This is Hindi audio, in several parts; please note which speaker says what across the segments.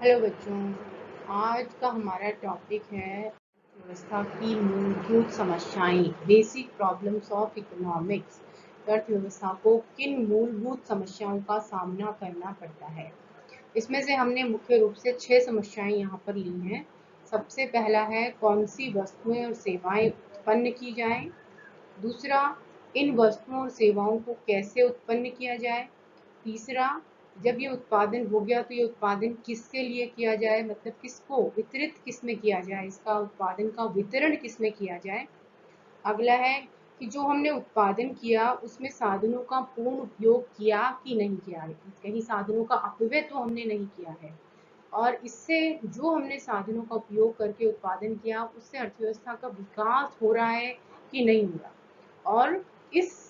Speaker 1: हेलो बच्चों, आज का हमारा टॉपिक है अर्थव्यवस्था की मूलभूत समस्याएं, बेसिक प्रॉब्लम्स ऑफ इकोनॉमिक्स। अर्थव्यवस्था को किन मूलभूत समस्याओं का सामना करना पड़ता है। इसमें से हमने मुख्य रूप से 6 समस्याएं यहाँ पर ली हैं। सबसे पहला है कौन सी वस्तुएं और सेवाएं उत्पन्न की जाएं। दूसरा, इन वस्तुओं और सेवाओं को कैसे उत्पन्न किया जाए। तीसरा, जब ये उत्पादन हो गया तो ये उत्पादन किसके लिए किया जाए, मतलब किसको वितरित किस में किया जाए, इसका उत्पादन का वितरण किस में किया जाए। अगला है कि जो हमने उत्पादन किया उसमें साधनों का पूर्ण उपयोग किया कि नहीं किया, कहीं साधनों का अपव्यय तो हमने नहीं किया है, और इससे जो हमने साधनों का उपयोग करके उत्पादन किया उससे अर्थव्यवस्था का विकास हो रहा है कि नहीं हो रहा। और इस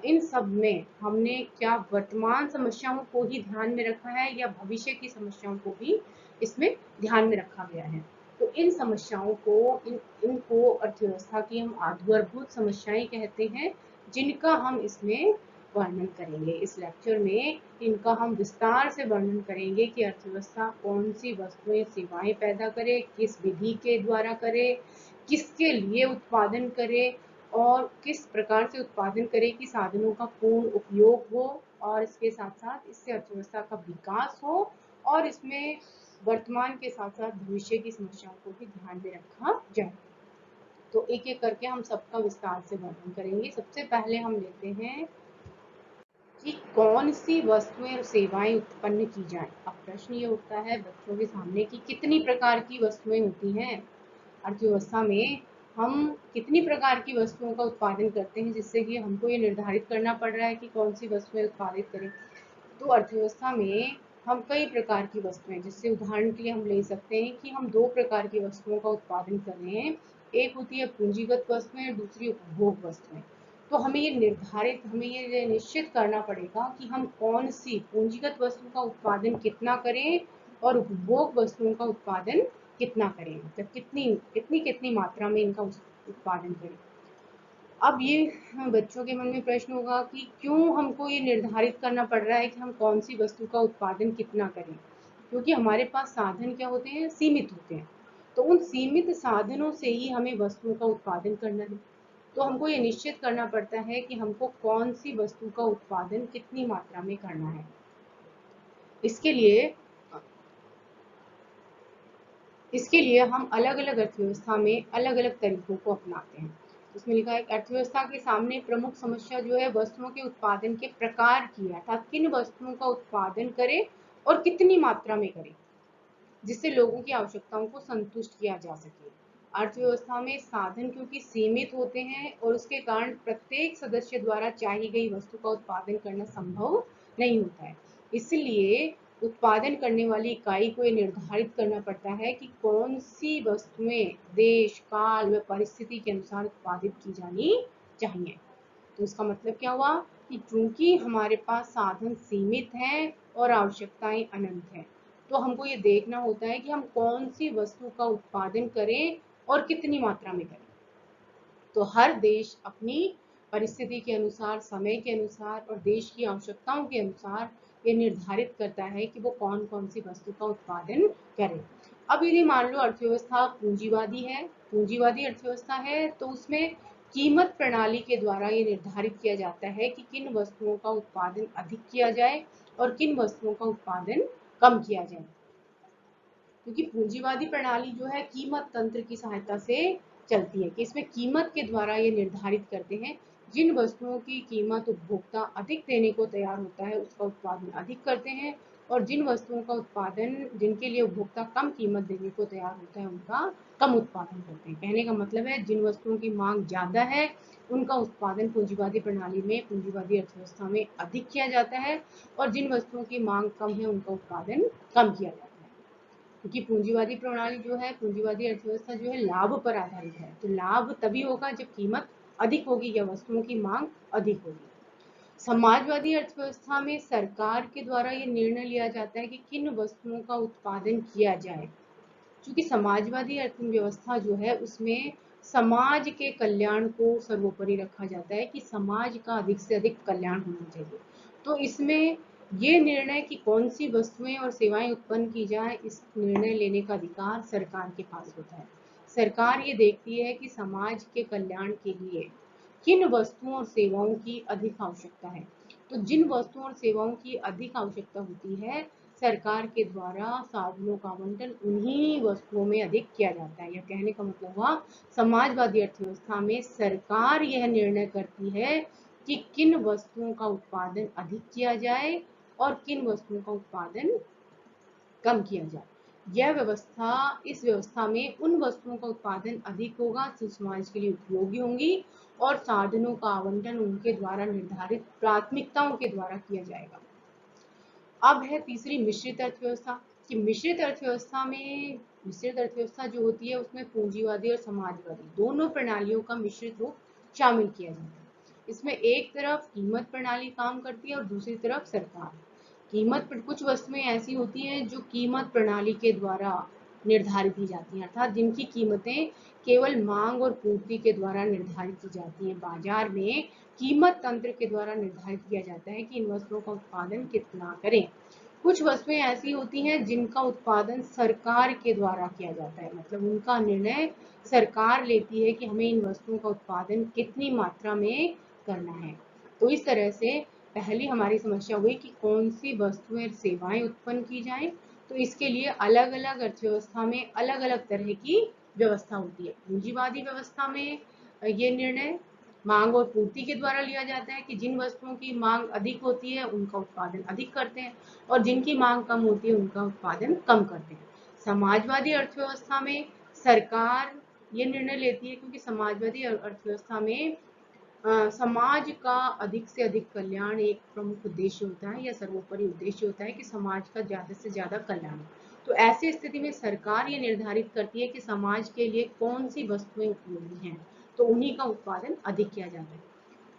Speaker 1: इन सब में हमने क्या वर्तमान समस्याओं को ही ध्यान में रखा है या भविष्य की समस्याओं को भी इसमें ध्यान में रखा गया है। तो इन समस्याओं को इनको अर्थव्यवस्था की हम आधारभूत समस्याएं कहते हैं, जिनका हम इसमें वर्णन करेंगे। इस लेक्चर में इनका हम विस्तार से वर्णन करेंगे कि अर्थव्यवस्था कौन सी वस्तुएं सेवाएं पैदा करे, किस विधि के द्वारा करे, किसके लिए उत्पादन करे और किस प्रकार से उत्पादन करे कि साधनों का पूर्ण उपयोग हो और इसके साथ साथ इससे अर्थव्यवस्था का विकास हो और इसमें वर्तमान के साथ साथ भविष्य की समस्याओं को भी ध्यान में रखा जाए। तो एक एक करके हम सबका विस्तार से वर्णन करेंगे। सबसे पहले हम लेते हैं कि कौन सी वस्तुएं और सेवाएं उत्पन्न की जाएं। अब प्रश्न ये उठता है बच्चों के सामने कि कितनी प्रकार की वस्तुएं होती हैं अर्थव्यवस्था में। हम कितनी प्रकार की वस्तुओं का उत्पादन करते हैं जिससे कि हमको ये निर्धारित करना पड़ रहा है कि कौन सी वस्तुएं उत्पादित करें। तो अर्थव्यवस्था में हम कई प्रकार की वस्तुएं, जिससे उदाहरण के लिए हम ले सकते हैं कि हम 2 प्रकार की वस्तुओं का उत्पादन कर रहे हैं। एक होती है पूंजीगत वस्तुएं और दूसरी उपभोग वस्तुएं। तो हमें ये निश्चित करना पड़ेगा कि हम कौन सी पूंजीगत वस्तु का उत्पादन कितना करें और उपभोग वस्तुओं का उत्पादन कितना करें, मतलब कितनी कितनी कितनी मात्रा में इनका उत्पादन करें। अब ये बच्चों के मन में प्रश्न होगा कि क्यों हमको ये निर्धारित करना पड़ रहा है कि हम कौन सी वस्तु का उत्पादन कितना करें। क्योंकि हमारे पास साधन क्या होते हैं, सीमित होते हैं। तो उन सीमित साधनों से ही हमें वस्तुओं का उत्पादन करना है। तो हमको ये निश्चित करना पड़ता है कि हमको कौन सी वस्तु का उत्पादन कितनी मात्रा में करना है। इसके लिए इसके लिए हम अलग अलग अर्थव्यवस्था में अलग अलग तरीकों को अपनाते हैं। इसमें लिखा है अर्थव्यवस्था के सामने प्रमुख समस्या जो है वस्तुओं के उत्पादन के प्रकार की है, अर्थात किन वस्तुओं का उत्पादन करें और कितनी मात्रा में करें जिससे लोगों की आवश्यकताओं को संतुष्ट किया जा सके। अर्थव्यवस्था में साधन क्योंकि सीमित होते हैं और उसके कारण प्रत्येक सदस्य द्वारा चाहिए गई वस्तु का उत्पादन करना संभव नहीं होता है। इसलिए उत्पादन करने वाली इकाई को यह निर्धारित करना पड़ता है कि कौन सी वस्तुएं देश, काल व परिस्थिति के अनुसार उत्पादित की जानी चाहिए। तो इसका मतलब क्या हुआ कि चूंकि हमारे पास साधन सीमित हैं और आवश्यकताएं अनंत हैं, तो हमको ये देखना होता है कि हम कौन सी वस्तु का उत्पादन करें और कितनी मात्रा में करें। तो हर देश अपनी परिस्थिति के अनुसार, समय के अनुसार और देश की आवश्यकताओं के अनुसार ये निर्धारित करता है कि वो कौन कौन सी वस्तु का उत्पादन करे। अब यदि मान लो अर्थव्यवस्था पूंजीवादी अर्थव्यवस्था है, तो उसमें कीमत प्रणाली के द्वारा ये निर्धारित किया जाता है कि किन वस्तुओं का उत्पादन अधिक किया जाए और किन वस्तुओं का उत्पादन कम किया जाए। क्योंकि पूंजीवादी प्रणाली जो है कीमत तंत्र की सहायता से चलती है कि इसमें कीमत के द्वारा ये निर्धारित करते हैं जिन वस्तुओं की कीमत उपभोक्ता अधिक देने को तैयार होता है उसका उत्पादन अधिक करते हैं, और जिन वस्तुओं का उत्पादन जिनके लिए उपभोक्ता कम कीमत देने को तैयार होता है उनका कम उत्पादन करते हैं। कहने का मतलब है जिन वस्तुओं की मांग ज्यादा है उनका उत्पादन पूंजीवादी प्रणाली में, पूंजीवादी अर्थव्यवस्था में अधिक किया जाता है, और जिन वस्तुओं की मांग कम है उनका उत्पादन कम किया जाता है। क्योंकि पूंजीवादी प्रणाली जो है, पूंजीवादी अर्थव्यवस्था जो है लाभ पर आधारित है, तो लाभ तभी होगा जब कीमत अधिक होगी या वस्तुओं की मांग अधिक होगी। समाजवादी अर्थव्यवस्था में सरकार के द्वारा ये निर्णय लिया जाता है कि किन वस्तुओं का उत्पादन किया जाए। क्योंकि समाजवादी अर्थव्यवस्था जो है उसमें समाज के कल्याण को सर्वोपरि रखा जाता है कि समाज का अधिक से अधिक कल्याण होना चाहिए। तो इसमें ये निर्णय कि कौन सी वस्तुएं और सेवाएं उत्पन्न की जाए, इस निर्णय लेने का अधिकार सरकार के पास होता है। सरकार ये देखती है कि समाज के कल्याण के लिए किन वस्तुओं और सेवाओं की अधिक आवश्यकता है। तो जिन वस्तुओं और सेवाओं की अधिक आवश्यकता होती है, सरकार के द्वारा साधनों का आवंटन उन्हीं वस्तुओं में अधिक किया जाता है। यह कहने का मतलब हुआ, समाजवादी अर्थव्यवस्था में सरकार यह निर्णय करती है कि किन वस्तुओं का उत्पादन अधिक किया जाए और किन वस्तुओं का उत्पादन कम किया जाए। इस व्यवस्था में उन वस्तुओं का उत्पादन अधिक होगा जो समाज के लिए उपयोगी होंगी और साधनों का आवंटन उनके द्वारा निर्धारित प्राथमिकताओं के द्वारा किया जाएगा। अब है तीसरी मिश्रित अर्थव्यवस्था कि मिश्रित अर्थव्यवस्था जो होती है उसमें पूंजीवादी और समाजवादी दोनों प्रणालियों का मिश्रित रूप शामिल किया जाता है। इसमें एक तरफ कीमत प्रणाली काम करती है और दूसरी तरफ सरकार। कीमत पर कुछ वस्तुएं ऐसी होती हैं जो कीमत प्रणाली के द्वारा निर्धारित की जाती हैं, अर्थात जिनकी कीमतें केवल मांग और पूर्ति के द्वारा निर्धारित की जाती हैं। बाजार में कीमत तंत्र के द्वारा निर्धारित किया जाता है कि इन वस्तुओं का उत्पादन कितना करें। कुछ वस्तुएं ऐसी होती हैं जिनका उत्पादन सरकार के द्वारा किया जाता है, मतलब उनका निर्णय सरकार लेती है कि हमें इन वस्तुओं का उत्पादन कितनी मात्रा में करना है। तो इस तरह से पहली हमारी समस्या हुई कि कौन सी वस्तुएं और सेवाएं उत्पन्न की जाएं। तो इसके लिए अलग अलग अर्थव्यवस्था में अलग अलग तरह की व्यवस्था होती है। पूंजीवादी व्यवस्था में ये निर्णय मांग और पूर्ति के द्वारा लिया जाता है कि जिन वस्तुओं की मांग अधिक होती है उनका उत्पादन अधिक करते हैं और जिनकी मांग कम होती है उनका उत्पादन कम करते हैं। समाजवादी अर्थव्यवस्था में सरकार ये निर्णय लेती है क्योंकि समाजवादी अर्थव्यवस्था में समाज का अधिक से अधिक कल्याण एक प्रमुख उद्देश्य होता है या सर्वोपरि उद्देश्य होता है कि समाज का ज्यादा से ज्यादा कल्याण। तो ऐसी स्थिति में सरकार ये निर्धारित करती है कि समाज के लिए कौन सी वस्तुएं उपयोगी हैं, तो उन्हीं का उत्पादन अधिक किया जाता है।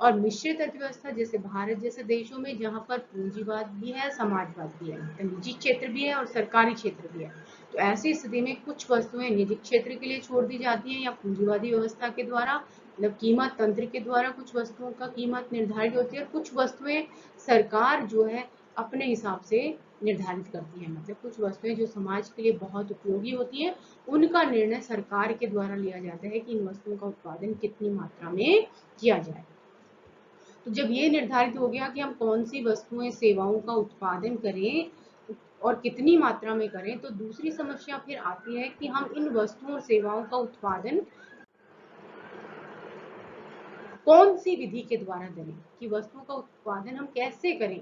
Speaker 1: और मिश्रित अर्थव्यवस्था जैसे भारत जैसे देशों में जहाँ पर पूंजीवाद भी है, समाजवाद भी है, तो निजी क्षेत्र भी है और सरकारी क्षेत्र भी है। तो ऐसी स्थिति में कुछ वस्तुएं निजी क्षेत्र के लिए छोड़ दी जाती हैं या पूंजीवादी व्यवस्था के द्वारा, मतलब कीमत तंत्र के द्वारा कुछ वस्तुओं का कीमत निर्धारित होती है और कुछ वस्तुएं सरकार जो है अपने हिसाब से निर्धारित करती है। मतलब कुछ वस्तुएं जो समाज के लिए बहुत उपयोगी होती हैं उनका निर्णय सरकार के द्वारा लिया जाता है कि इन वस्तुओं का उत्पादन कितनी मात्रा में किया जाए। तो जब ये निर्धारित हो गया कि हम कौन सी वस्तुएं सेवाओं का उत्पादन करें और कितनी मात्रा में करें, तो दूसरी समस्या फिर आती है कि हम इन वस्तुओं और सेवाओं का उत्पादन कौन सी विधि के द्वारा करें, कि वस्तुओं का उत्पादन हम कैसे करें।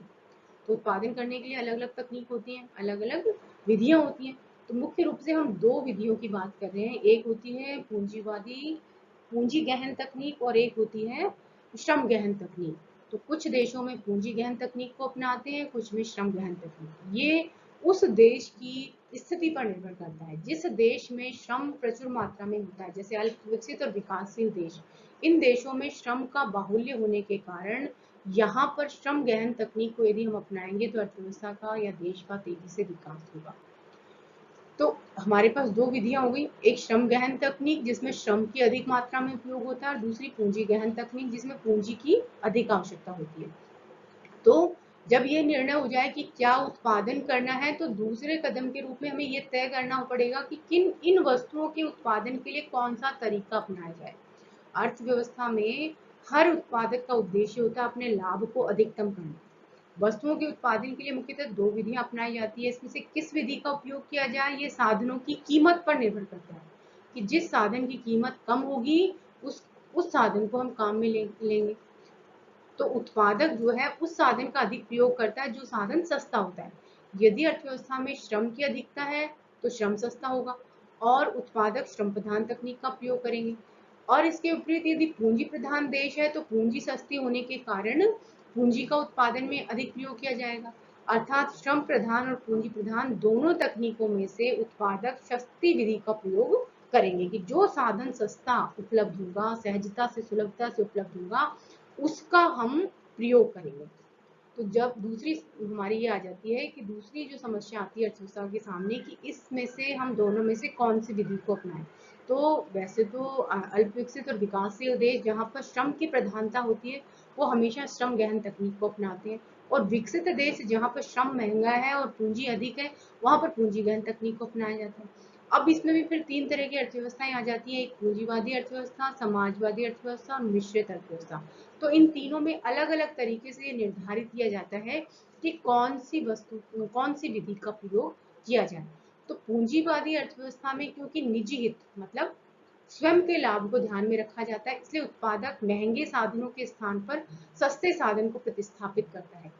Speaker 1: तो उत्पादन करने के लिए अलग अलग तकनीक होती हैं, अलग अलग विधियां होती हैं। तो मुख्य रूप से हम दो विधियों की बात कर रहे हैं, एक होती है पूंजी गहन तकनीक और एक होती है श्रम गहन तकनीक। तो कुछ देशों में पूंजी गहन तकनीक को अपनाते हैं, कुछ में श्रम गहन तकनीक। ये उस देश की स्थिति पर निर्भर करता है। जिस देश में श्रम प्रचुर मात्रा में होता है, जैसे अल्प विकसित और विकासशील देश, इन देशों में श्रम का बाहुल्य होने के कारण यहाँ पर श्रम गहन तकनीक को यदि हम अपनाएंगे तो अर्थव्यवस्था का या देश का तेजी से विकास होगा। तो हमारे पास दो विधियां हो गई, एक श्रम गहन तकनीक जिसमें श्रम की अधिक मात्रा में उपयोग होता है और दूसरी पूंजी गहन तकनीक जिसमें पूंजी की अधिक आवश्यकता होती है। तो जब ये निर्णय हो जाए कि क्या उत्पादन करना है, तो दूसरे कदम के रूप में हमें ये तय करना पड़ेगा कि किन इन वस्तुओं के उत्पादन के लिए कौन सा तरीका अपनाया जाए। अर्थव्यवस्था में हर उत्पादक का उद्देश्य होता है अपने लाभ को अधिकतम करना। वस्तुओं के उत्पादन के लिए मुख्यतः दो विधियां अपनाई जाती है। इसमें से किस विधि का उपयोग किया जाए ये साधनों की कीमत पर निर्भर करता है कि जिस साधन की कीमत कम होगी उस साधन को हम काम में लेंगे। तो उत्पादक जो है उस साधन का अधिक प्रयोग करता है जो साधन सस्ता होता है। यदि अर्थव्यवस्था में श्रम की अधिकता है तो श्रम सस्ता होगा और उत्पादक श्रम प्रधान तकनीक का प्रयोग करेंगे। और इसके विपरीत यदि पूंजी प्रधान देश है तो पूंजी सस्ती होने के कारण पूंजी का उत्पादन में अधिक प्रयोग किया जाएगा। अर्थात श्रम प्रधान और पूंजी प्रधान दोनों तकनीकों में से उत्पादक सस्ती विधि का प्रयोग करेंगे कि जो साधन सस्ता उपलब्ध होगा, सहजता से सुलभता से उपलब्ध होगा, उसका हम प्रयोग करेंगे। तो जब दूसरी हमारी ये आ जाती है कि दूसरी जो समस्या आती है अर्थव्यवस्था के सामने कि इसमें से हम दोनों में से कौन सी विधि को अपनाएं। तो वैसे तो अल्प विकसित और विकासशील देश जहाँ पर श्रम की प्रधानता होती है वो हमेशा श्रम गहन तकनीक को अपनाते हैं। और विकसित देश जहाँ पर श्रम महंगा है और पूंजी अधिक है, वहां पर पूंजीगत तकनीक को अपनाया जाता है। अब इसमें भी फिर तीन तरह की अर्थव्यवस्थाएं आ जाती है, एक पूंजीवादी अर्थव्यवस्था, समाजवादी अर्थव्यवस्था और मिश्रित अर्थव्यवस्था। तो इन तीनों में अलग अलग तरीके से ये निर्धारित किया जाता है कि कौन सी वस्तु, कौन सी विधि का प्रयोग किया जाए। तो पूंजीवादी अर्थव्यवस्था में क्योंकि निजी हित मतलब स्वयं के लाभ को ध्यान में रखा जाता है, इसलिए उत्पादक महंगे साधनों के स्थान पर सस्ते साधन को प्रतिस्थापित करता है।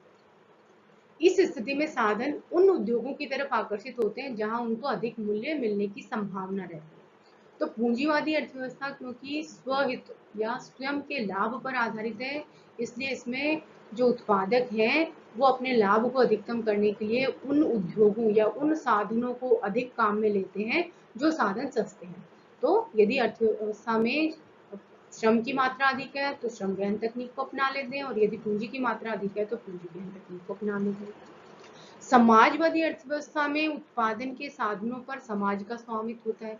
Speaker 1: इस स्थिति में साधन उन उद्योगों की तरफ आकर्षित होते हैं जहां उनको अधिक मूल्य मिलने की संभावना रहती है। तो पूंजीवादी अर्थव्यवस्था क्योंकि स्वहित या स्वयं के लाभ पर आधारित है, इसलिए इसमें जो उत्पादक हैं वो अपने लाभ को अधिकतम करने के लिए उन उद्योगों या उन साधनों को अधिक काम में लेते हैं जो साधन सस्ते हैं। तो यदि अर्थव्यवस्था में श्रम की मात्रा अधिक है तो श्रम गहन तकनीक को अपना लेते हैं, और यदि पूंजी की मात्रा अधिक है तो पूंजी गहन तकनीक को अपना लेते हैं। समाजवादी अर्थव्यवस्था में उत्पादन के साधनों पर समाज का स्वामित्व होता है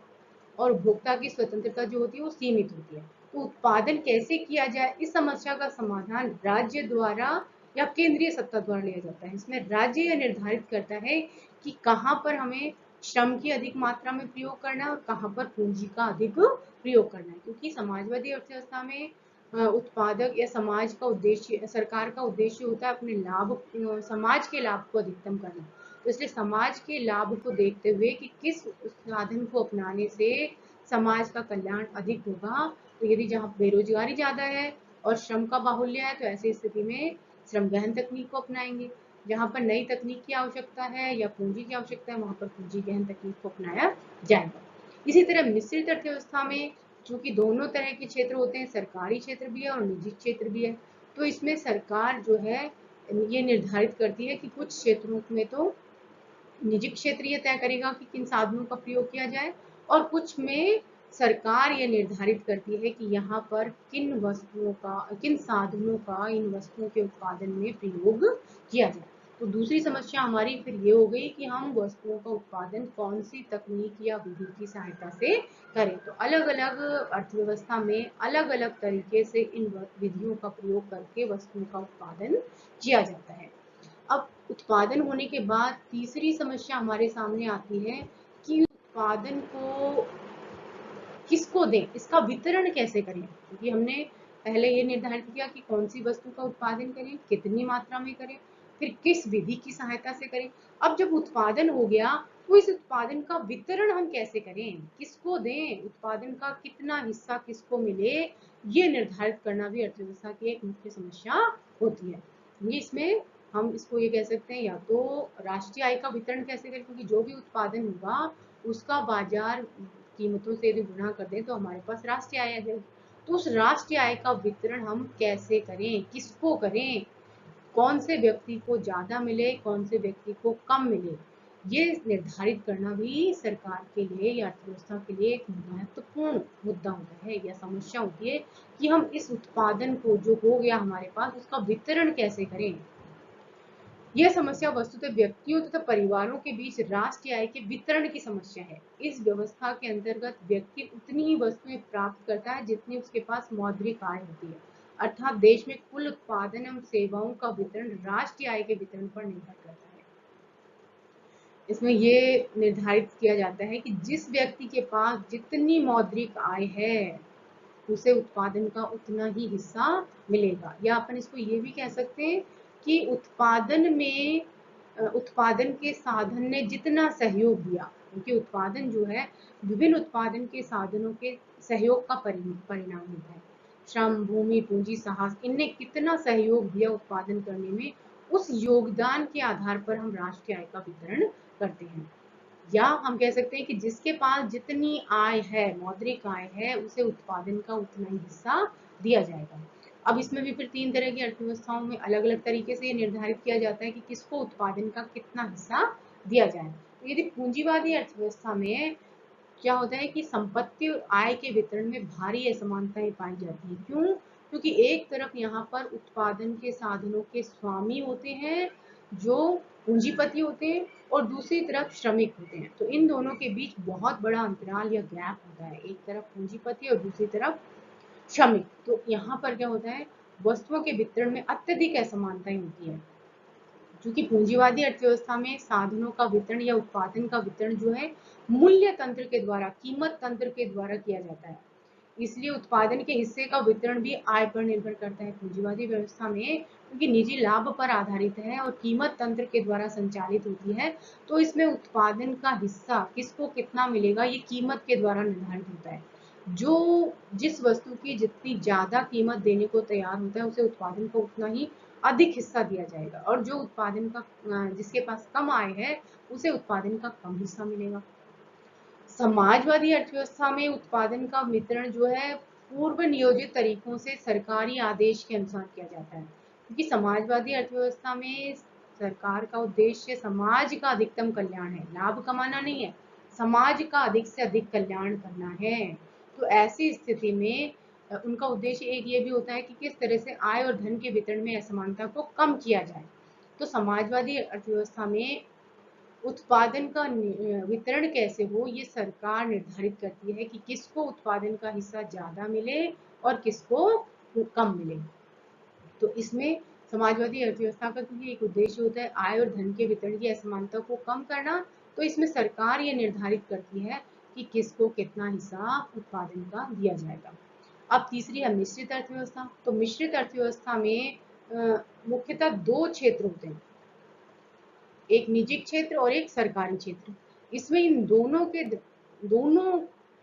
Speaker 1: और उपभोक्ता की स्वतंत्रता जो होती है वो सीमित होती है। तो उत्पादन कैसे किया जाए, इस समस्या का समाधान राज्य द्वारा या केंद्रीय सत्ता द्वारा लिया जाता है। इसमें राज्य यह निर्धारित करता है कि कहाँ पर हमें श्रम की अधिक मात्रा में प्रयोग करना है और कहाँ पर पूंजी का अधिक प्रयोग करना है, क्योंकि समाजवादी अर्थव्यवस्था में उत्पादक या समाज का उद्देश्य, सरकार का उद्देश्य होता है अपने लाभ, समाज के लाभ को अधिकतम करना। तो इसलिए समाज के लाभ को देखते हुए कि किस साधन को अपनाने से समाज का कल्याण अधिक होगा, तो यदि जहाँ बेरोजगारी ज्यादा है और श्रम का बाहुल्य है तो ऐसी स्थिति में श्रम गहन तकनीक को अपनाएंगे। जहाँ पर नई तकनीक की आवश्यकता है या पूंजी की आवश्यकता है वहां पर पूंजी गहन तकनीक को अपनाया जाएगा। इसी तरह मिश्रित अर्थव्यवस्था में चूंकि दोनों तरह के क्षेत्र होते हैं, सरकारी क्षेत्र भी है और निजी क्षेत्र भी है, तो इसमें सरकार जो है ये निर्धारित करती है कि कुछ क्षेत्रों में तो निजी क्षेत्र ये तय करेगा कि किन साधनों का प्रयोग किया जाए, और कुछ में सरकार ये निर्धारित करती है कि यहाँ पर किन वस्तुओं का, किन साधनों का इन वस्तुओं के उत्पादन में प्रयोग किया जाए। तो दूसरी समस्या हमारी फिर ये हो गई कि हम वस्तुओं का उत्पादन कौन सी तकनीक या विधि की सहायता से करें। तो अलग अलग अर्थव्यवस्था में अलग अलग तरीके से इन विधियों का प्रयोग करके वस्तुओं का उत्पादन किया जाता है। अब उत्पादन होने के बाद तीसरी समस्या हमारे सामने आती है कि उत्पादन को किसको दें, इसका वितरण कैसे करें, क्योंकि हमने पहले ये निर्धारित किया कि कौन सी वस्तु का उत्पादन करें, कितनी मात्रा में करें, फिर किस विधि की सहायता से करें। अब जब उत्पादन हो गया तो इस उत्पादन का वितरण हम कैसे करें, किसको दें, उत्पादन का कितना हिस्सा किसको मिले, ये निर्धारित करना भी अर्थव्यवस्था की एक मुख्य समस्या होती है। ये इसमें हम इसको ये कह सकते हैं, या तो राष्ट्रीय आय का वितरण कैसे करें, क्योंकि जो भी उत्पादन होगा उसका बाजार कीमतों से यदि गुणा कर दें तो हमारे पास राष्ट्रीय आय आ जाएगी। तो उस राष्ट्रीय आय का वितरण हम कैसे करें, किसको करें, कौन से व्यक्ति को ज्यादा मिले, कौन से व्यक्ति को कम मिले, ये निर्धारित करना भी सरकार के लिए या अर्थव्यवस्था के लिए एक महत्वपूर्ण मुद्दा होता है या समस्या होती है कि हम इस उत्पादन को जो हो गया हमारे पास उसका वितरण कैसे करें। यह समस्या वस्तुतः व्यक्तियों तथा परिवारों के बीच राष्ट्रीय आय के वितरण की समस्या है। इस व्यवस्था के अंतर्गत व्यक्ति उतनी ही वस्तुएं प्राप्त करता है जितनी उसके पास मौद्रिक आय होती है, अर्थात देश में कुल उत्पादन एवं सेवाओं का वितरण राष्ट्रीय आय के वितरण पर निर्भर करता है। इसमें ये निर्धारित किया जाता है कि जिस व्यक्ति के पास जितनी मौद्रिक आय है उसे उत्पादन का उतना ही हिस्सा मिलेगा, या अपन इसको ये भी कह सकते हैं कि उत्पादन में उत्पादन के साधन ने जितना सहयोग दिया, क्योंकि उत्पादन जो है विभिन्न उत्पादन के साधनों के सहयोग का परिणाम होता है। श्रम, भूमि, पूंजी, साहस, इनने कितना सहयोग दिया उत्पादन करने में, उस योगदान के आधार पर हम राष्ट्रीय आय का वितरण करते हैं। या हम कह सकते हैं कि जिसके पास जितनी आय है, मौद्रिक आय है, उसे उत्पादन का उतना ही हिस्सा दिया जाएगा। अब इसमें भी फिर तीन तरह की अर्थव्यवस्थाओं में अलग अलग तरीके से ये निर्धारित किया जाता है कि किसको उत्पादन का कितना हिस्सा दिया जाए। तो यदि पूंजीवादी अर्थव्यवस्था में क्या होता है कि संपत्ति और आय के वितरण में भारी असमानताएं पाई जाती है। क्यों? क्योंकि एक तरफ यहाँ पर उत्पादन के साधनों के स्वामी होते हैं जो पूंजीपति होते हैं, और दूसरी तरफ श्रमिक होते हैं। तो इन दोनों के बीच बहुत बड़ा अंतराल या गैप होता है, एक तरफ पूंजीपति और दूसरी तरफ श्रमिक। तो यहाँ पर क्या होता है, वस्तुओं के वितरण में अत्यधिक असमानताएं होती है। क्योंकि पूंजीवादी अर्थव्यवस्था में साधनों का वितरण या उत्पादन का वितरण जो है मूल्य तंत्र के द्वारा, कीमत तंत्र के द्वारा किया जाता है। इसलिए उत्पादन के हिस्से का वितरण भी आय पर निर्भर करता है। पूंजीवादी व्यवस्था में क्योंकि निजी लाभ पर आधारित है और कीमत तंत्र के द्वारा संचालित होती है, तो इसमें उत्पादन का हिस्सा किसको कितना मिलेगा ये कीमत के द्वारा निर्धारित होता है। जो जिस वस्तु की जितनी ज्यादा कीमत देने को तैयार होता है उसे उत्पादन का उतना ही अधिक हिस्सा दिया जाएगा, और जो उत्पादन का जिसके पास कम आय है उसे उत्पादन का कम हिस्सा मिलेगा। समाजवादी अर्थव्यवस्था में उत्पादन का वितरण जो है पूर्व नियोजित तरीकों से सरकारी आदेश के अनुसार किया जाता है, क्योंकि समाजवादी अर्थव्यवस्था में सरकार का उद्देश्य समाज का अधिकतम कल्याण है, लाभ कमाना नहीं है, समाज का अधिक से अधिक कल्याण करना है। तो ऐसी स्थिति में उनका उद्देश्य एक ये भी होता है कि किस तरह से आय और धन के वितरण में असमानता को कम किया जाए। तो समाजवादी अर्थव्यवस्था में उत्पादन का वितरण कैसे हो ये सरकार निर्धारित करती है कि किसको उत्पादन का हिस्सा ज्यादा मिले और किसको कम मिले। तो इसमें समाजवादी अर्थव्यवस्था का क्योंकि एक उद्देश्य होता है आय और धन के वितरण की असमानता को कम करना, तो इसमें सरकार ये निर्धारित करती है कि किसको कितना हिस्सा उत्पादन का दिया जाएगा। अब तीसरी है मिश्रित अर्थव्यवस्था। तो मिश्रित अर्थव्यवस्था में मुख्यतः दो क्षेत्र होते हैं, एक निजी क्षेत्र और एक सरकारी क्षेत्र। इसमें इन दोनों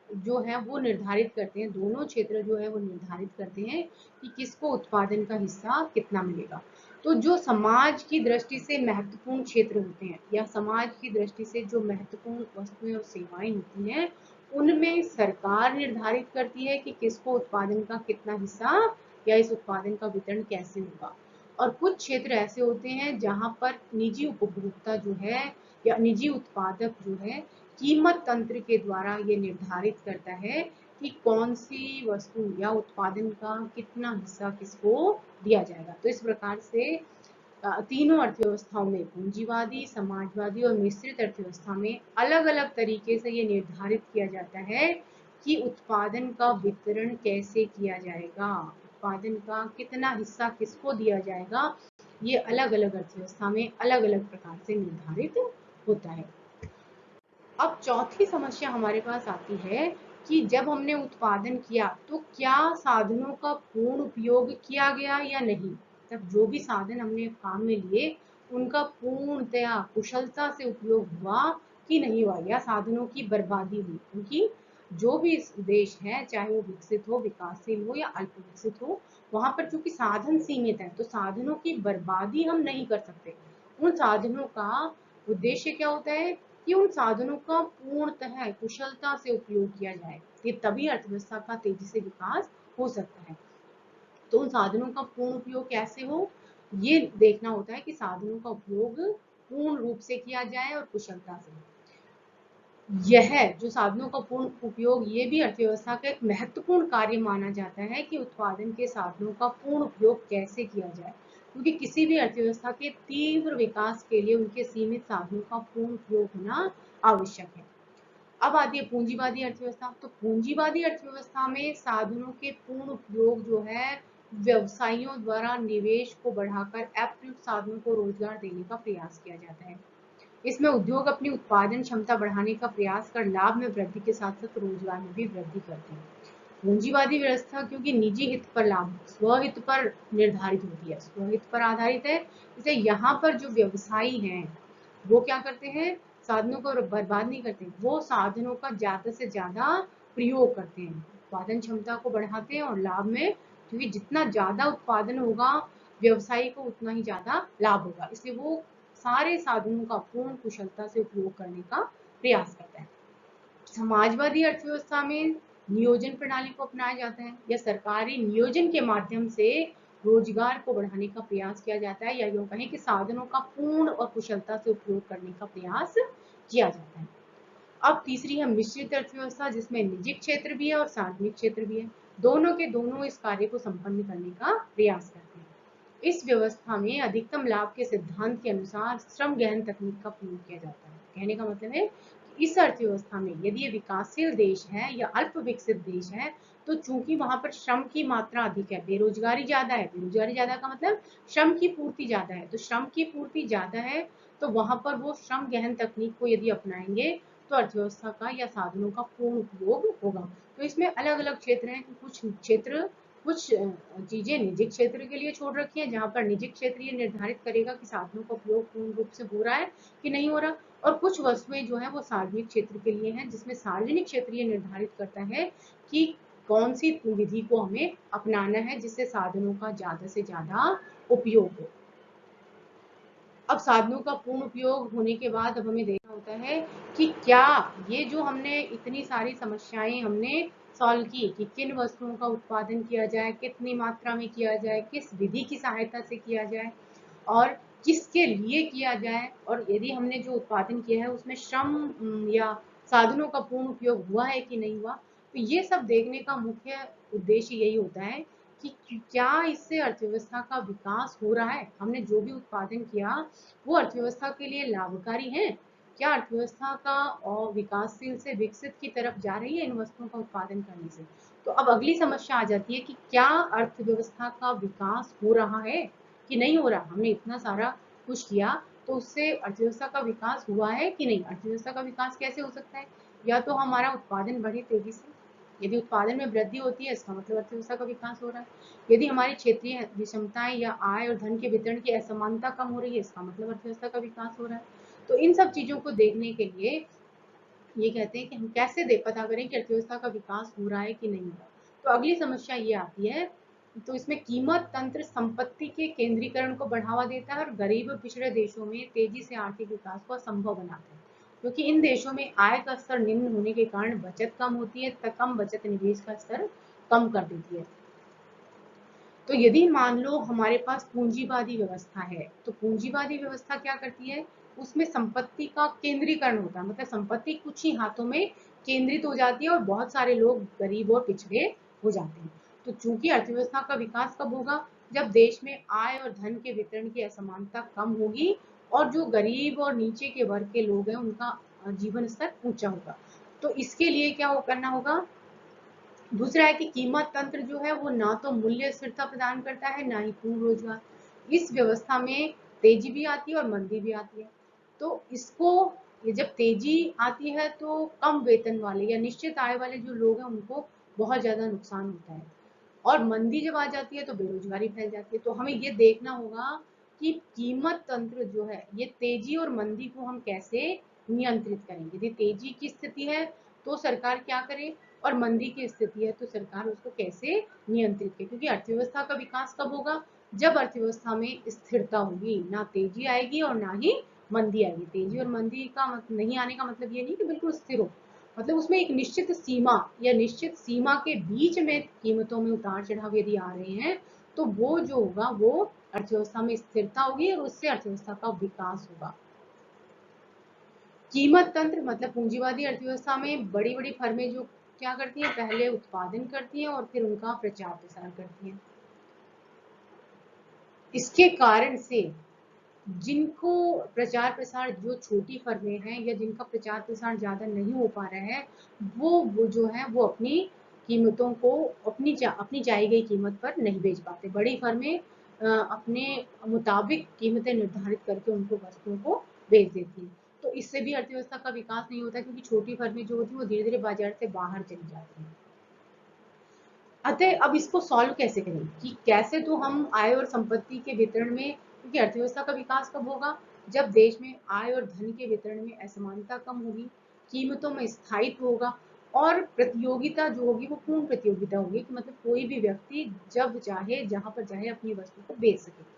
Speaker 1: जो है वो निर्धारित करते हैं, दोनों क्षेत्र जो है वो निर्धारित करते हैं कि किसको उत्पादन का हिस्सा कितना मिलेगा। तो जो समाज की दृष्टि से महत्वपूर्ण क्षेत्र होते हैं या समाज की दृष्टि से जो महत्वपूर्ण वस्तुएं और सेवाएं होती हैं उनमें सरकार निर्धारित करती है कि किसको उत्पादन का कितना हिस्सा या इस उत्पादन का वितरण कैसे होगा। और कुछ क्षेत्र ऐसे होते हैं जहां पर निजी उपभोक्ता जो है या निजी उत्पादक जो है कीमत तंत्र के द्वारा ये निर्धारित करता है कि कौन सी वस्तु या उत्पादन का कितना हिस्सा किसको दिया जाएगा। तो इस प्रकार से तीनों अर्थव्यवस्थाओं में पूंजीवादी, समाजवादी और मिश्रित अर्थव्यवस्था में अलग अलग तरीके से ये निर्धारित किया जाता है कि उत्पादन का वितरण कैसे किया जाएगा, उत्पादन का कितना हिस्सा किसको दिया जाएगा, ये अलग अलग अर्थव्यवस्था में अलग अलग प्रकार से निर्धारित होता है। अब चौथी समस्या हमारे पास आती है कि जब हमने उत्पादन किया तो क्या साधनों का पूर्ण उपयोग किया गया या नहीं। तब जो भी साधन हमने काम में लिए उनका पूर्णतया कुशलता से उपयोग हुआ कि नहीं हुआ, या साधनों की बर्बादी हुई। क्योंकि जो भी देश है चाहे वो विकसित हो, विकासशील हो या अल्प विकसित हो, वहां पर चूंकि साधन सीमित है तो साधनों की बर्बादी हम नहीं कर सकते। उन साधनों का उद्देश्य क्या होता है कि उन साधनों का पूर्णतः कुशलता से उपयोग किया जाए, ये तभी अर्थव्यवस्था का तेजी से विकास हो सकता है। तो उन साधनों का पूर्ण उपयोग कैसे हो ये देखना होता है कि साधनों का उपयोग पूर्ण रूप से किया जाए और कुशलता से। यह जो साधनों का पूर्ण उपयोग ये भी अर्थव्यवस्था का एक महत्वपूर्ण कार्य माना जाता है कि उत्पादन के साधनों का पूर्ण उपयोग कैसे किया जाए, क्योंकि किसी भी अर्थव्यवस्था के तीव्र विकास के लिए उनके सीमित साधनों का पूर्ण उपयोग होना आवश्यक है। अब आती है पूंजीवादी अर्थव्यवस्था। तो पूंजीवादी अर्थव्यवस्था में साधनों के पूर्ण उपयोग जो है व्यवसायियों द्वारा निवेश को बढ़ाकर अप्रयुक्त साधनों को रोजगार देने का प्रयास किया जाता है। इसमें उद्योग अपनी उत्पादन क्षमता बढ़ाने का प्रयास कर लाभ में वृद्धि के साथ साथ रोजगार में भी वृद्धि करते हैं। पूंजीवादी व्यवस्था क्योंकि निजी हित पर लाभ स्वहित पर निर्धारित होती है, स्वहित पर आधारित है, इसलिए यहाँ पर जो व्यवसायी हैं वो क्या करते हैं, साधनों को बर्बाद नहीं करते, वो साधनों का ज्यादा से ज्यादा प्रयोग करते हैं, उत्पादन क्षमता को बढ़ाते हैं और लाभ में, क्योंकि जितना ज्यादा उत्पादन होगा व्यवसायी को उतना ही ज्यादा लाभ होगा, इसलिए वो सारे साधनों का पूर्ण कुशलता से उपयोग करने का प्रयास करता है। समाजवादी अर्थव्यवस्था में नियोजन प्रणाली को अपनाया जाता है या सरकारी नियोजन के माध्यम से रोजगार को बढ़ाने का प्रयास किया जाता है, या यूं कहें कि साधनों का पूर्ण और कुशलता से उपयोग करने का प्रयास किया जाता है। अब तीसरी है मिश्रित अर्थव्यवस्था, जिसमें निजी क्षेत्र भी है और सार्वजनिक क्षेत्र भी है, दोनों के दोनों इस कार्य को संपन्न करने का प्रयास करते हैं। इस व्यवस्था में अधिकतम लाभ के सिद्धांत के अनुसार श्रम गहन तकनीक का प्रयोग किया जाता है। कहने का मतलब है कि इस अर्थव्यवस्था में यदि ये विकासशील देश है या अल्प विकसित देश है, तो चूंकि वहां पर श्रम की मात्रा अधिक है, बेरोजगारी ज्यादा है, बेरोजगारी ज्यादा का मतलब श्रम की पूर्ति ज्यादा है, तो श्रम की पूर्ति ज्यादा है, तो वहां पर वो श्रम गहन तकनीक को यदि अपनाएंगे तो अर्थव्यवस्था का या साधनों का पूर्ण उपयोग होगा। तो इसमें अलग अलग क्षेत्र हैं, कुछ क्षेत्र कुछ चीजें निजी क्षेत्र के लिए छोड़ रखी हैं, जहां पर निजी क्षेत्र ये निर्धारित करेगा कि साधनों का उपयोग पूर्ण रूप से हो रहा है कि नहीं हो रहा, और कुछ वस्तुएं जो है वो सार्वजनिक क्षेत्र के लिए हैं, जिसमें सार्वजनिक क्षेत्र ये निर्धारित करता है कि कौन सी विधि को हमें अपनाना है जिससे साधनों का ज्यादा से ज्यादा उपयोग हो। अब साधनों का पूर्ण उपयोग होने के बाद अब हमें देखना होता है कि क्या ये जो हमने इतनी सारी समस्याएं हमने सॉल्व की कि किन वस्तुओं का उत्पादन किया जाए, कितनी मात्रा में किया जाए, किस विधि की सहायता से किया जाए और किसके लिए किया जाए, और यदि हमने जो उत्पादन किया है उसमें श्रम या साधनों का पूर्ण उपयोग हुआ है कि नहीं हुआ, तो ये सब देखने का मुख्य उद्देश्य यही होता है कि क्या इससे अर्थव्यवस्था का विकास हो रहा है, हमने जो भी उत्पादन किया वो अर्थव्यवस्था के लिए लाभकारी है, क्या अर्थव्यवस्था का और विकासशील से विकसित की तरफ जा रही है इन वस्तुओं का उत्पादन करने से। तो अब अगली समस्या आ जाती है कि क्या अर्थव्यवस्था का विकास हो रहा है कि नहीं हो रहा, हमने इतना सारा कुछ किया तो उससे अर्थव्यवस्था का विकास हुआ है कि नहीं। अर्थव्यवस्था का विकास कैसे हो सकता है, या तो हमारा उत्पादन बढ़े तेजी से, यदि उत्पादन में वृद्धि होती है इसका मतलब अर्थव्यवस्था का विकास हो रहा है, यदि हमारी क्षेत्रीय विषमताएं या आय और धन के वितरण की असमानता कम हो रही है इसका मतलब अर्थव्यवस्था का विकास हो रहा है। तो इन सब चीजों को देखने के लिए ये कहते हैं कि हम कैसे पता करें कि अर्थव्यवस्था का विकास हो रहा है कि नहीं हो रहा। तो अगली समस्या ये आती है, तो इसमें कीमत तंत्र संपत्ति के केंद्रीकरण को बढ़ावा देता है और गरीब और पिछड़े देशों में तेजी से आर्थिक विकास को असंभव बनाता है, क्योंकि इन देशों में आय का स्तर निम्न होने के कारण बचत कम होती है, तथा कम बचत निवेश का स्तर कम कर देती है। तो यदि मान लो हमारे पास पूंजीवादी व्यवस्था है, तो पूंजीवादी व्यवस्था क्या करती है, उसमें संपत्ति का केंद्रीकरण होता है, मतलब संपत्ति कुछ ही हाथों में केंद्रित हो जाती है और बहुत सारे लोग गरीब और पिछड़े हो जाते हैं। तो चूंकि अर्थव्यवस्था का विकास कब होगा, जब देश में आय और धन के वितरण की असमानता कम होगी और जो गरीब और नीचे के वर्ग के लोग हैं उनका जीवन स्तर ऊंचा होगा। तो इसके लिए क्या करना होगा, दूसरा है कि कीमत तंत्र जो है वो ना तो मूल्य स्थिरता प्रदान करता है ना ही पूर्ण रोजगार। इस व्यवस्था में तेजी भी आती है और मंदी भी आती है। तो इसको ये जब तेजी आती है तो कम वेतन वाले या निश्चित आय वाले जो लोग हैं उनको बहुत ज्यादा नुकसान होता है, और मंदी जब आ जाती है तो बेरोजगारी फैल जाती है। तो हमें ये देखना होगा कि कीमत तंत्र जो है ये तेजी और मंदी को हम कैसे नियंत्रित करेंगे। यदि तेजी की स्थिति है तो सरकार क्या करे, और मंदी की स्थिति है तो सरकार उसको कैसे नियंत्रित करे, क्योंकि अर्थव्यवस्था का विकास कब होगा, जब अर्थव्यवस्था में स्थिरता होगी, ना तेजी आएगी और ना ही मंदी आएगी। तेजी और मंदी का नहीं आने का मतलब ये नहीं कि बिल्कुल स्थिर हो, मतलब उसमें एक निश्चित सीमा या निश्चित सीमा के बीच में कीमतों में उतार चढ़ाव यदि आ रहे हैं तो वो जो होगा वो अर्थव्यवस्था में स्थिरता होगी और उससे अर्थव्यवस्था का विकास होगा। कीमत तंत्र मतलब पूंजीवादी अर्थव्यवस्था में बड़ी बड़ी फर्में जो क्या करती हैं, पहले उत्पादन करती हैं और फिर उनका प्रचार प्रसार करती हैं। इसके कारण से जिनको प्रचार प्रसार, जो छोटी फर्में हैं या जिनका प्रचार प्रसार ज्यादा नहीं हो पा रहा है, वो जो है वो अपनी कीमतों को अपनी चाही गई कीमत पर नहीं बेच पाते। बड़ी फर्में अपने मुताबिक कीमतें निर्धारित करके उनको वस्तुओं को बेच देती हैं। तो इससे भी अर्थव्यवस्था का विकास नहीं होता, क्योंकि छोटी फर्में जो होती हैं वो धीरे धीरे बाजार से बाहर चली जाती हैं। अतः अब इसको सॉल्व कैसे करें कि कैसे तो हम आय और संपत्ति के वितरण में, क्योंकि अर्थव्यवस्था का विकास कब होगा, जब देश में आय और धन के वितरण में असमानता कम होगी, कीमतों में स्थायित्व होगा और प्रतियोगिता जो होगी वो पूर्ण प्रतियोगिता होगी, कि मतलब कोई भी व्यक्ति जब चाहे जहां पर चाहे अपनी वस्तु को बेच सके।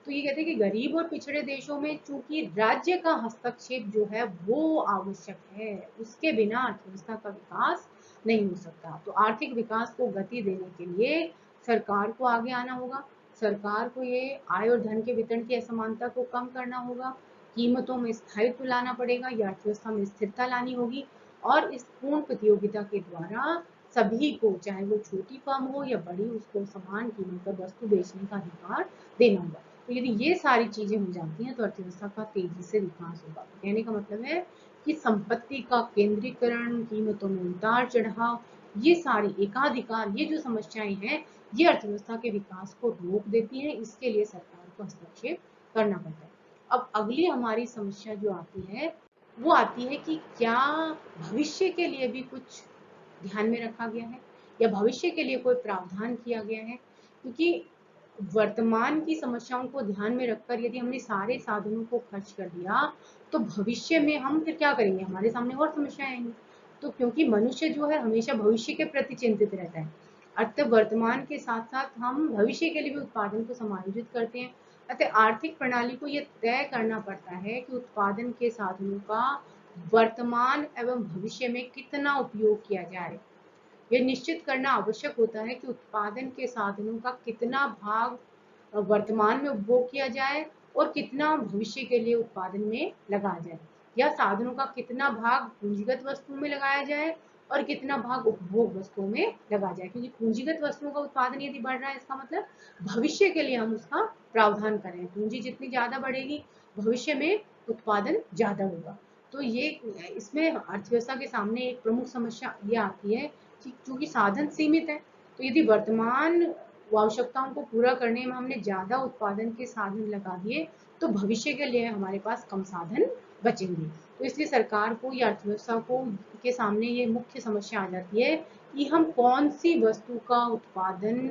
Speaker 1: तो ये कहते हैं कि गरीब और पिछड़े देशों में चूंकि राज्य का हस्तक्षेप जो है वो आवश्यक है, उसके बिना अर्थव्यवस्था का विकास नहीं हो सकता। तो आर्थिक विकास को गति देने के लिए सरकार को आगे आना होगा, सरकार को ये आय और धन के वितरण की असमानता को कम करना होगा, कीमतों में स्थायित्व लाना पड़ेगा या अर्थव्यवस्था में स्थिरता लानी होगी, और इस पूर्ण प्रतियोगिता के द्वारा सभी को, चाहे वो छोटी फर्म हो या बड़ी, उसको समान कीमत पर वस्तु बेचने का अधिकार देना होगा। तो यदि ये सारी चीजें हो जाती हैं तो अर्थव्यवस्था का तेजी से विकास होगा। तो कहने का मतलब है कि संपत्ति का केंद्रीकरण, कीमतों में उतार चढ़ाव, ये सारी एकाधिकार, ये जो समस्याएं हैं, ये अर्थव्यवस्था के विकास को रोक देती हैं। इसके लिए सरकार को हस्तक्षेप करना पड़ता है। अब अगली हमारी समस्या जो आती है वो आती है कि क्या भविष्य के लिए भी कुछ ध्यान में रखा गया है या भविष्य के लिए कोई प्रावधान किया गया है। क्योंकि वर्तमान की समस्याओं को ध्यान में रखकर यदि हमने सारे साधनों को खर्च कर दिया तो भविष्य में हम फिर क्या करेंगे, हमारे सामने और समस्याएं आएंगी। तो क्योंकि मनुष्य जो है हमेशा भविष्य के प्रति चिंतित रहता है, अतः वर्तमान के साथ साथ हम भविष्य के लिए भी उत्पादन को समायोजित करते हैं। अतः आर्थिक प्रणाली को यह तय करना पड़ता है कि उत्पादन के साधनों का वर्तमान एवं भविष्य में कितना उपयोग किया जाए। यह निश्चित करना आवश्यक होता है कि उत्पादन के साधनों का कितना भाग वर्तमान में उपभोग किया जाए और कितना भविष्य के लिए उत्पादन में लगाया जाए, या साधनों का कितना भाग पूंजीगत वस्तुओं में लगाया जाए और कितना भाग उपभोग वस्तुओं में लगाया जाए। क्योंकि पूंजीगत वस्तुओं का उत्पादन यदि बढ़ रहा है, इसका मतलब भविष्य के लिए हम उसका प्रावधान करें। पूंजी जितनी ज्यादा बढ़ेगी भविष्य में उत्पादन ज्यादा होगा। तो ये इसमें अर्थव्यवस्था के सामने एक प्रमुख समस्या ये आती है कि चूंकि साधन सीमित है, तो यदि वर्तमान आवश्यकताओं को पूरा करने में हमने ज्यादा उत्पादन के साधन लगा दिए तो भविष्य के लिए हमारे पास कम साधन बचेंगे। तो इसलिए सरकार को या अर्थव्यवस्था को के सामने ये मुख्य समस्या आ जाती है कि हम कौन सी वस्तु का उत्पादन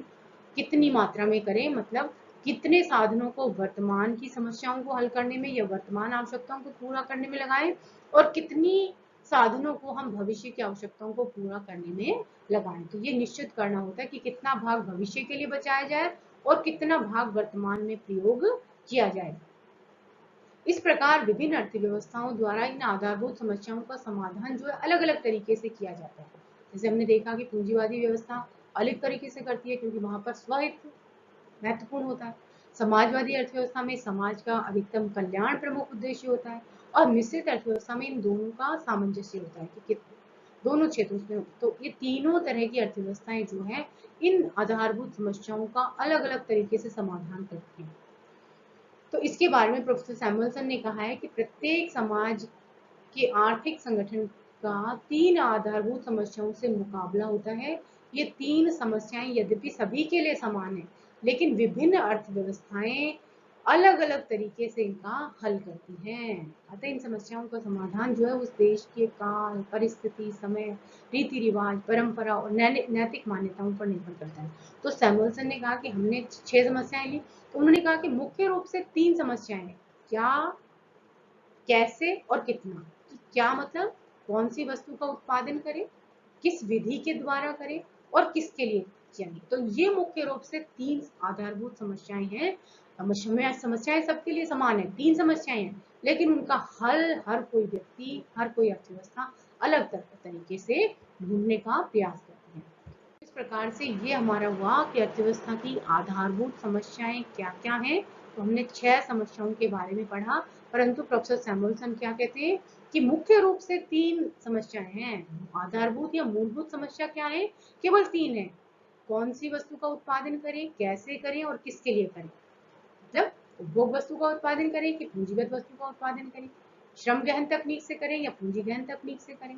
Speaker 1: कितनी मात्रा में करें, मतलब कितने साधनों को वर्तमान की समस्याओं को हल करने में या वर्तमान आवश्यकताओं को पूरा करने में लगाएं और कितनी साधनों को हम भविष्य की आवश्यकताओं को पूरा करने में लगाएं। तो ये निश्चित करना होता है कि कितना भाग भविष्य के लिए बचाया जाए और कितना भाग वर्तमान में प्रयोग किया जाए। इस प्रकार विभिन्न अर्थव्यवस्थाओं द्वारा इन आधारभूत समस्याओं का समाधान जो है अलग अलग तरीके से किया जाता है। जैसे हमने देखा कि पूंजीवादी व्यवस्था अलग तरीके से करती है क्योंकि वहां पर स्वहित महत्वपूर्ण होता है। समाजवादी अर्थव्यवस्था में समाज का अधिकतम कल्याण प्रमुख उद्देश्य होता है और मिश्रित अर्थव्यवस्था में इन दोनों का सामंजस्य होता है कि दोनों क्षेत्रों में। तो ये तीनों तरह की अर्थव्यवस्थाएं जो है इन आधारभूत समस्याओं का अलग अलग तरीके से समाधान करती हैं। तो इसके बारे में प्रोफेसर सैमुअल्सन ने कहा है कि प्रत्येक समाज के आर्थिक संगठन का तीन आधारभूत समस्याओं से मुकाबला होता है। ये तीन समस्याएं यद्यपि सभी के लिए समान है, लेकिन विभिन्न अर्थव्यवस्थाएं अलग अलग तरीके से इनका हल करती हैं। अतः इन समस्याओं का समाधान जो है उस देश के काल, परिस्थिति, समय, रीति रिवाज, परंपरा और नैतिक मान्यताओं पर निर्भर करता है। तो सैमुअल्सन ने कहा कि हमने 6 समस्याएं ली, तो उन्होंने कहा कि मुख्य रूप से 3 समस्याएं हैं, क्या, कैसे और कितना। क्या मतलब कौन सी वस्तु का उत्पादन करें, किस विधि के द्वारा करें और किसके लिए चाहिए। तो ये मुख्य रूप से 3 आधारभूत समस्याएं हैं। समस्याएं सबके लिए समान है, 3 समस्याएं हैं, लेकिन उनका हल हर कोई व्यक्ति, हर कोई अर्थव्यवस्था अलग तरीके से ढूंढने का प्रयास करती है। इस प्रकार से ये हमारा हुआ कि अर्थव्यवस्था की आधारभूत समस्याएं क्या क्या हैं। तो हमने 6 समस्याओं के बारे में पढ़ा, परंतु प्रोफेसर सैमुअल्सन क्या कहते हैं कि मुख्य रूप से 3 समस्याएं हैं। आधारभूत या मूलभूत समस्या क्या है, केवल 3 है। कौन सी वस्तु का उत्पादन करें, कैसे करें और किसके लिए करें। मतलब उपभोग वस्तु का उत्पादन करें कि पूंजीगत वस्तु का उत्पादन करें, श्रम गहन तकनीक से करें या पूंजी गहन तकनीक से करें,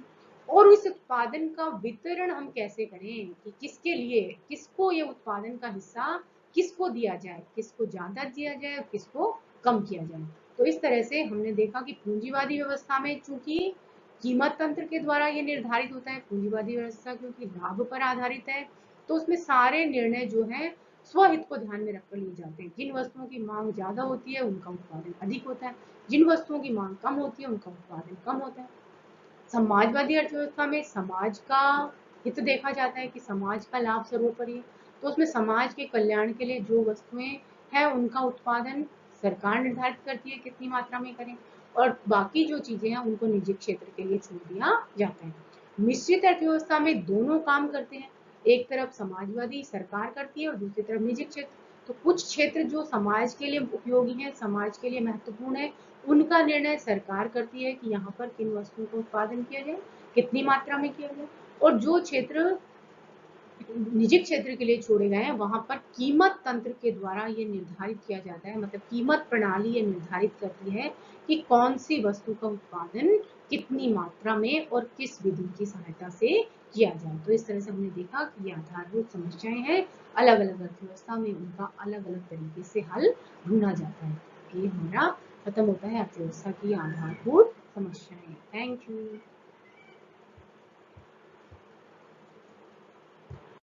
Speaker 1: और उस उत्पादन का वितरण हम कैसे करें कि किसके लिए, किसको ये उत्पादन का हिस्सा किसको दिया जाए, किसको ज्यादा दिया जाए और किसको कम किया जाए। तो इस तरह से हमने देखा कि पूंजीवादी व्यवस्था में चूंकि कीमत तंत्र के द्वारा ये निर्धारित होता है, पूंजीवादी व्यवस्था क्योंकि लाभ पर आधारित है, तो उसमें सारे निर्णय जो है स्वहित को ध्यान में रखकर लिए जाते हैं। जिन वस्तुओं की मांग ज्यादा होती है उनका उत्पादन अधिक होता है, जिन वस्तुओं की मांग कम होती है उनका उत्पादन कम होता है। समाजवादी अर्थव्यवस्था में समाज का हित देखा जाता है कि समाज का लाभ सर्वोपरि है, तो उसमें समाज के कल्याण के लिए जो वस्तुएं हैं उनका उत्पादन सरकार निर्धारित करती है कितनी मात्रा में करें, और बाकी जो चीजें हैं उनको निजी क्षेत्र के लिए छोड़ दिया जाता है। मिश्रित अर्थव्यवस्था में दोनों काम करते हैं, एक तरफ समाजवादी सरकार करती है और दूसरी तरफ निजी क्षेत्र। तो कुछ क्षेत्र जो समाज के लिए उपयोगी है, समाज के लिए महत्वपूर्ण है, उनका निर्णय सरकार करती है कि यहाँ पर किन वस्तुओं का उत्पादन किया जाए, कितनी मात्रा में किया जाए। और जो क्षेत्र निजी क्षेत्र के लिए छोड़े गए हैं, वहां पर कीमत तंत्र के द्वारा ये निर्धारित किया जाता है, मतलब कीमत प्रणाली ये निर्धारित करती है कि कौन सी वस्तु का उत्पादन कितनी मात्रा में और किस विधि की सहायता से किया जाए। तो इस तरह से हमने देखा कि ये आधारभूत समस्याएं हैं, अलग अलग अर्थव्यवस्था में उनका अलग अलग तरीके से हल ढूंढा जाता है। ये हमारा खत्म होता है अर्थव्यवस्था की आधारभूत समस्याएं। Thank you.